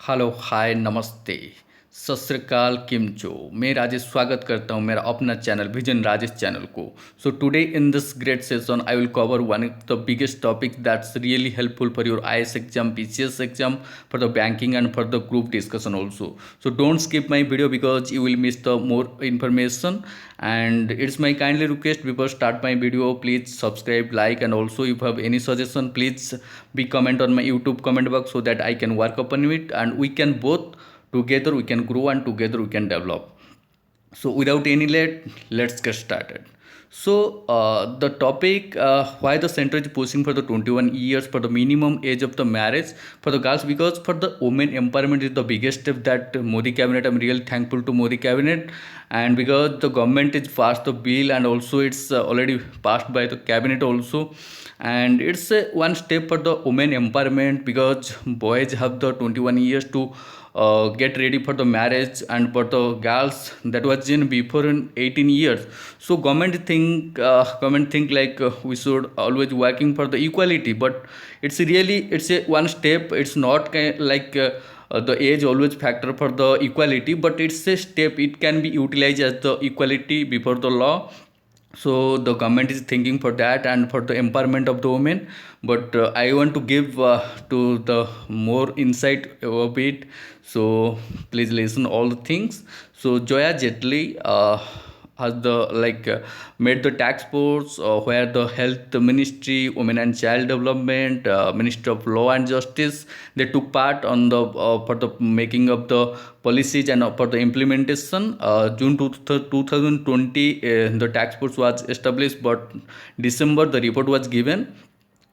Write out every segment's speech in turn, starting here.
Hello hi नमस्ते सत श्री अकाल किमचो। मैं राजेश स्वागत करता हूँ मेरा अपना चैनल विजन राजेश चैनल को। So today in this great session I will cover one of the biggest topic that's really helpful for your IAS exam, PCS exam, for the banking and for the group discussion also. So don't skip my video because you will miss the more information, and it's my kindly request before start my video, please subscribe, like, and also if you have any suggestion please be comment on my YouTube comment box so that I can work upon it and we can both together we can grow and together we can develop. So without any late, let's get started. So the topic, why the center is pushing for the 21 years for the minimum age of the marriage for the girls, because for the women empowerment is the biggest step that Modi cabinet, I'm really thankful to Modi cabinet, and because the government is passed the bill and also it's already passed by the cabinet also, and it's one step for the women empowerment because boys have the 21 years to get ready for the marriage, and for the girls that was in before in 18 years. So government think like we should always working for the equality, but it's a one step. It's not the age always factor for the equality, but it's a step. It can be utilized as the equality before the law. So the government is thinking for that and for the empowerment of the women. But I want to give to the more insight of it. So please listen all the things. So Joya Jetli has the made the tax force where the health ministry, women and child development, ministry of law and justice, they took part on the for the making of the policies and for the implementation. June 2020 the tax force was established, but December the report was given.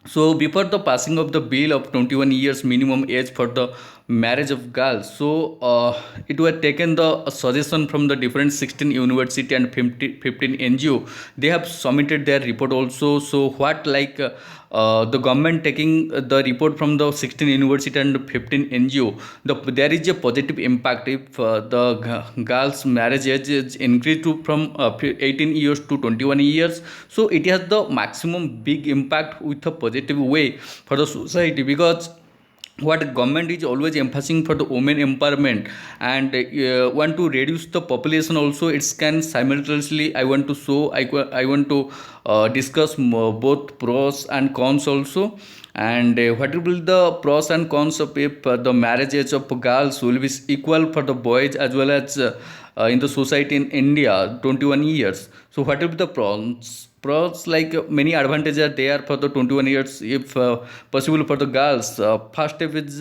So before the passing of the bill of 21 years minimum age for the marriage of girls, so it was taken the suggestion from the different 16 university and 15 NGO. They have submitted their report also. So what the government taking the report from the 16 university and 15 NGO, there is a positive impact if girls marriage age is increased to from 18 years to 21 years. So it has the maximum big impact with a positive way for the society, because what government is always emphasizing for the women empowerment and want to reduce the population also. It can simultaneously I want to show I want to discuss both pros and cons also, and what will be the pros and cons of if the marriage age of girls will be equal for the boys as well as in the society in India 21 years. So what will be the pros like many advantages are there for the 21 years if possible for the girls. First step is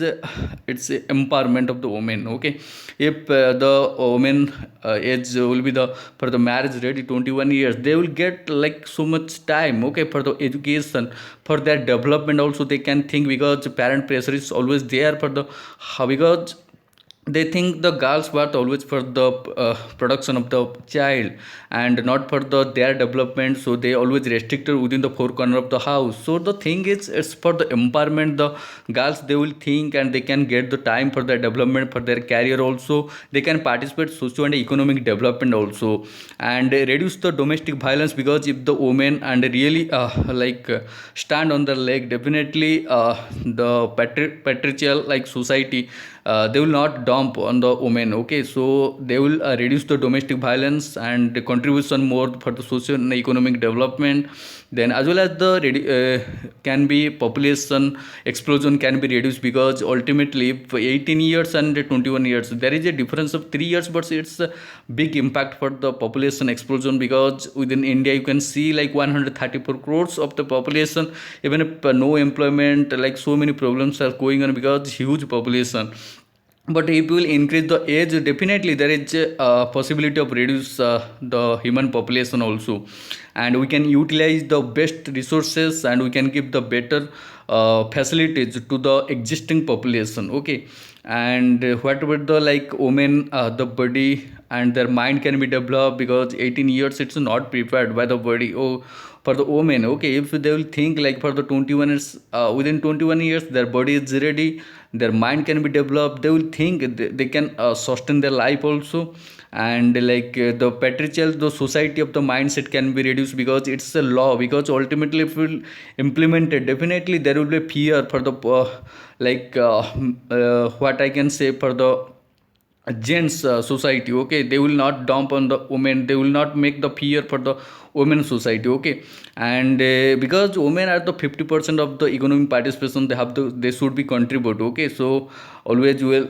it's empowerment of the women. Okay, if the women age will be the for the marriage ready 21 years, they will get like so much time, okay, for the education, for their development also they can think, because parent pressure is always there for the because they think the girls work always for the production of the child and not for the their development, so they always restricted within the four corner of the house. So the thing is it's for the empowerment. The girls they will think and they can get the time for their development, for their career also. They can participate socio and economic development also, and reduce the domestic violence, because if the women and really stand on their leg, definitely the patriarchal like society, they will not dump on the women. Okay, so they will reduce the domestic violence and the contribution more for the social and economic development. Then as well as the can be population explosion can be reduced, because ultimately if 18 years and 21 years there is a difference of 3 years, but it's a big impact for the population explosion, because within India you can see like 134 crores of the population, even if no employment, like so many problems are going on because huge population. But if we will increase the age, definitely there is a possibility of reduce the human population also, and we can utilize the best resources and we can give the better facilities to the existing population. Okay, and what about the like women, the body and their mind can be developed, because 18 years it's not prepared by the body. Oh, for the women, okay, if they will think like for the 21 years, within 21 years their body is ready, their mind can be developed, they will think they can sustain their life also. And the patriarchal the society of the mindset can be reduced, because it's a law, because ultimately if we will implement it, definitely there there will be fear for the what I can say, for the gents society. Okay, they will not dump on the women, they will not make the fear for the women society. Okay, and because women are the 50% of the economic participation, they should be contribute. Okay, so always we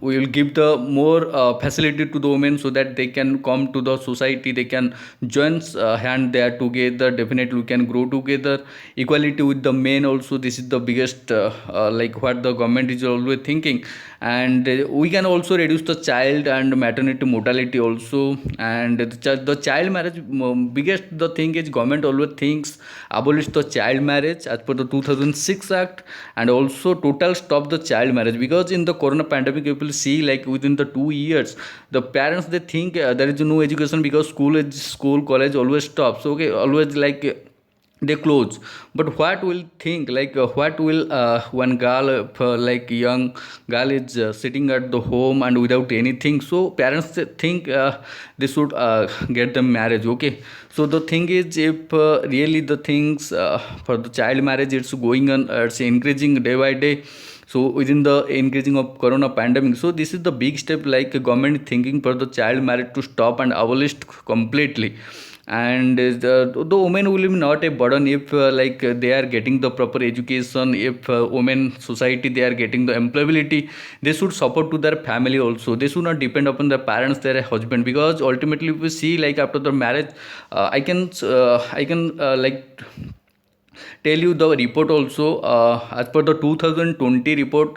will give the more facility to the women so that they can come to the society, they can join hand there together. Definitely we can grow together. Equality with the men also, this is the biggest what the government is always thinking. And we can also reduce the child and maternity mortality also. And the child marriage, biggest the thing is government always thinks abolish the child marriage as per the 2006 act, and also total stop the child marriage. Because in the corona pandemic, you will see like within the 2 years, the parents they think there is no education because school college always stops. Okay, always they close. But what will think what will one girl, young girl is sitting at the home and without anything, so parents they think they should get them marriage. Okay, so the thing is, if really the things for the child marriage, it's going on, it's increasing day by day. So within the increasing of corona pandemic, so this is the big step, like government thinking for the child marriage to stop and abolished completely. And the women will be not a burden if they are getting the proper education. If women society they are getting the employability, they should support to their family also, they should not depend upon their parents, their husband. Because ultimately if we see like after the marriage, I can tell you the report also. As per the 2020 report,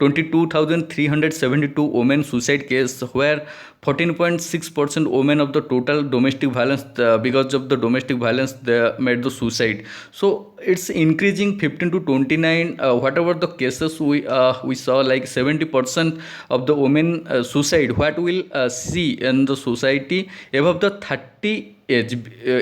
22,372 women suicide case, where 14.6% women of the total domestic violence, because of the domestic violence they made the suicide. So it's increasing 15 to 29. Whatever the cases we saw, like 70% of the women suicide, what will see in the society above the 30 age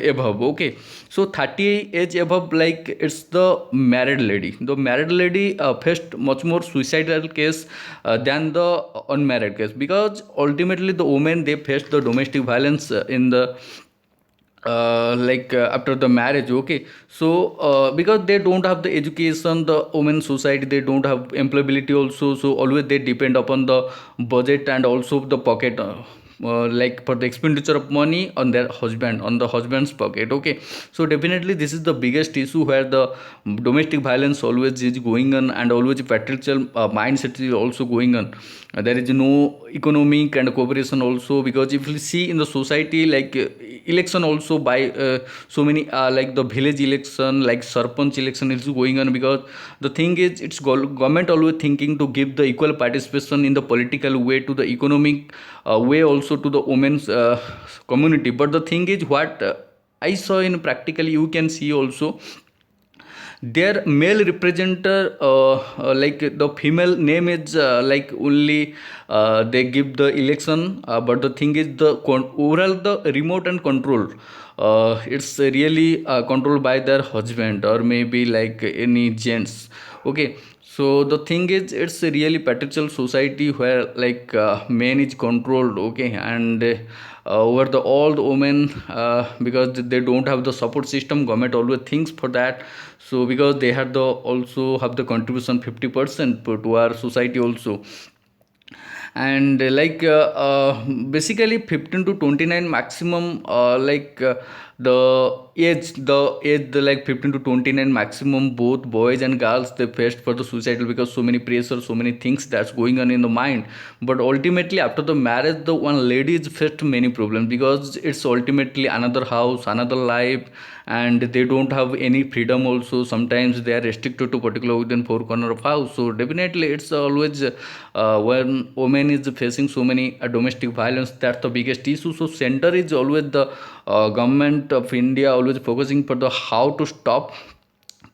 above. Okay, so 30 age above, like it's the married lady. The married lady faced much more suicidal case than the unmarried case, because ultimately the women they faced the domestic violence in the after the marriage. Okay, so because they don't have the education, the women society they don't have employability also, so always they depend upon the budget and also the pocket, for the expenditure of money on their husband, on the husband's pocket. Okay, so definitely this is the biggest issue, where the domestic violence always is going on, and always patriarchal mindset is also going on. There is no economic and cooperation also. Because if you see in the society, election also by so many like the village election, like sarpanch election is going on. Because the thing is, it's government always thinking to give the equal participation in the political way to the economic way also to the women's community. But the thing is, what I saw in practically, you can see also their male representative, the female name is only they give the election. But the thing is, the overall the remote and control, it's really controlled by their husband or maybe like any gents. Okay, so the thing is, it's a really patriarchal society, where man is controlled. Okay, and over the all the women, because they don't have the support system, government always thinks for that. So because they had the also have the contribution 50% to our society also. And basically 15 to 29 maximum, the 15 to 29 maximum, both boys and girls they faced for the suicidal, because so many pressure, so many things that's going on in the mind. But ultimately after the marriage, the one lady is faced many problems, because it's ultimately another house, another life, and they don't have any freedom also. Sometimes they are restricted to particular within four corner of house. So definitely it's always when woman is facing so many domestic violence, that's the biggest issue. So center is always the government of India always focusing for the how to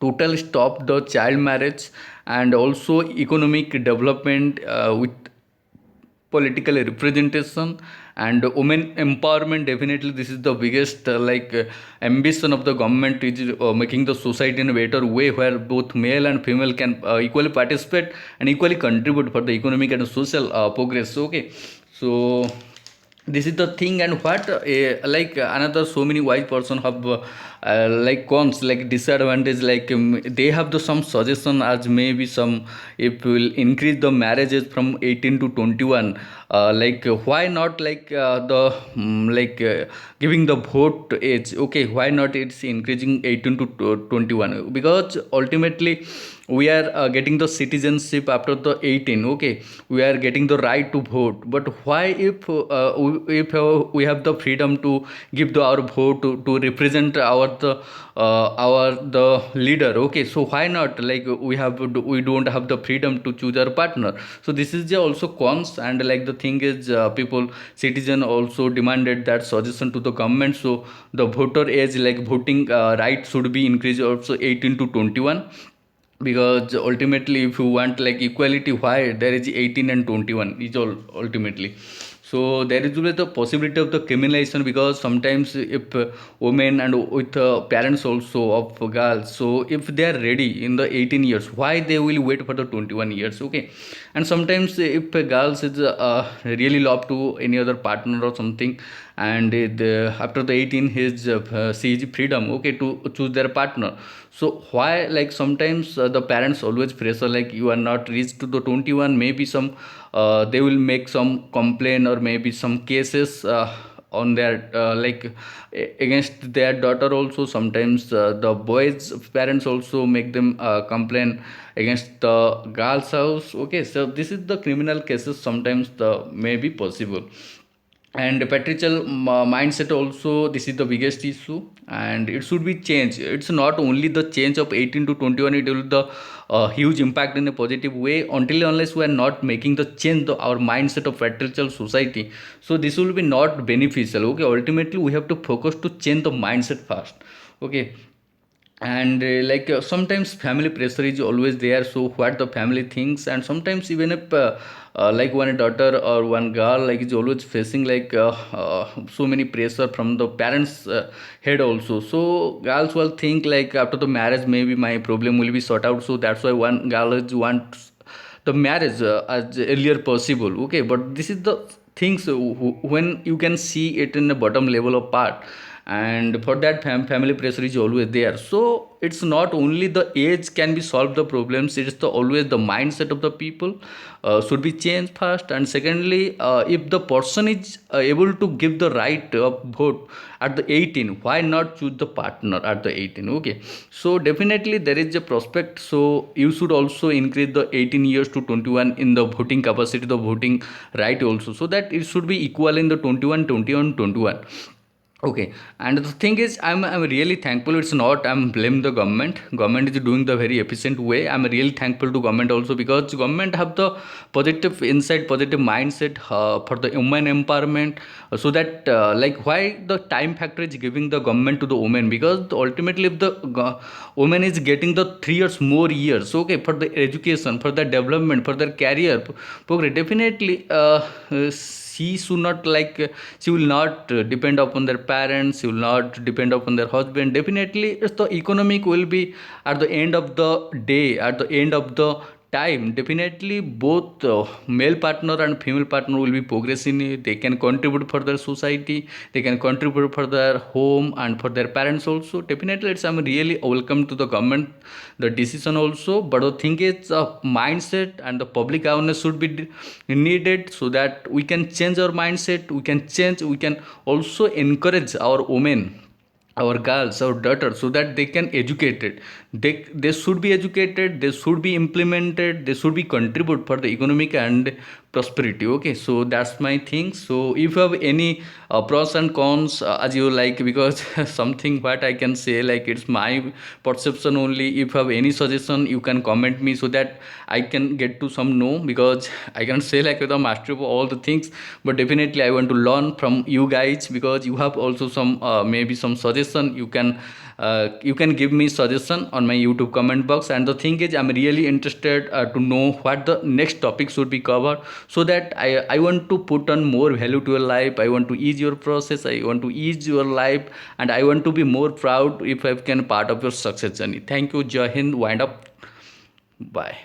total stop the child marriage, and also economic development with political representation and women empowerment. Definitely this is the biggest ambition of the government, is making the society in a better way, where both male and female can equally participate and equally contribute for the economic and social progress. Okay, so this is the thing. And what like another so many wise person have like cons, like disadvantage, like they have the some suggestion as maybe some, if will increase the marriages from 18 to 21, like why not like the like giving the vote age, okay, why not it's increasing 18 to 21, because ultimately we are getting the citizenship after the 18, okay, we are getting the right to vote. But why if we have the freedom to give our vote to represent our the leader, okay, so why not like we don't have the freedom to choose our partner? So this is the also cons. And like the thing is people, citizen also demanded that suggestion to the government, so the voter age, like voting right should be increased also 18 to 21, because ultimately if you want like equality, why there is 18 and 21 is all ultimately. So there is always the possibility of the criminalization, because sometimes if women and with parents also of girls, so if they are ready in the 18 years, why they will wait for the 21 years, okay. And sometimes if a girls is really love to any other partner or something, and after the 18 his she is freedom, okay, to choose their partner. So why like sometimes the parents always pressure like you are not reached to the 21, maybe some they will make some complaint or maybe some cases on their like against their daughter also. Sometimes the boys parents also make them complain against the girls house, okay. So this is the criminal cases sometimes the may be possible. And patriarchal mindset also, this is the biggest issue, and it should be changed. It's not only the change of 18 to 21, it will the huge impact in a positive way. Until unless we are not making the change our mindset of patriarchal society, so this will be not beneficial, okay. Ultimately we have to focus to change the mindset first, okay. And like sometimes family pressure is always there, so what the family thinks. And sometimes even if like one daughter or one girl like is always facing like so many pressure from the parents head also. So girls will think like after the marriage maybe my problem will be sorted out, so that's why one girl is wants the marriage as earlier possible, okay. But this is the things when you can see it in the bottom level of part. And for that family pressure is always there. So it's not only the age can be solved the problems, it is the always the mindset of the people should be changed first. And secondly, if the person is able to give the right of vote at the 18, why not choose the partner at the 18, okay. So definitely there is a prospect, so you should also increase the 18 years to 21 in the voting capacity, the voting right also, so that it should be equal in the 21 21 21. Okay. And the thing is, I'm really thankful. It's not I'm blame the government. Government is doing the very efficient way. I'm really thankful to government also, because government have the positive insight, positive mindset for the women empowerment. So that like why the time factor is giving the government to the women, because ultimately if the woman is getting the 3 years more years, okay, for the education, for the development, for their career progress, definitely she should not like she will not depend upon their parents, she will not depend upon their husband. Definitely it's the economic will be at the end of the day, at the end of the time. Definitely both male partner and female partner will be progressing, they can contribute for their society, they can contribute for their home and for their parents also. Definitely it's I'm really welcome to the government the decision also. But the thing is mindset and the public awareness should be needed, so that we can change our mindset, we can change, we can also encourage our women, our girls, our daughters, so that they can educated, they should be educated, they should be implemented, they should be contribute for the economic and prosperity, okay. So that's my thing. So if you have any pros and cons as you like, because something what I can say like it's my perception only. If you have any suggestion you can comment me, so that I can get to some know, because I can say like with a master of all the things. But definitely I want to learn from you guys, because you have also some maybe some suggestion. You can give me suggestion on my YouTube comment box. And the thing is I'm really interested to know what the next topic should be covered, so that I want to put on more value to your life, I want to ease your process, I want to ease your life, and I want to be more proud if I can part of your success journey. Thank you. Jai Hind. Wind up. Bye.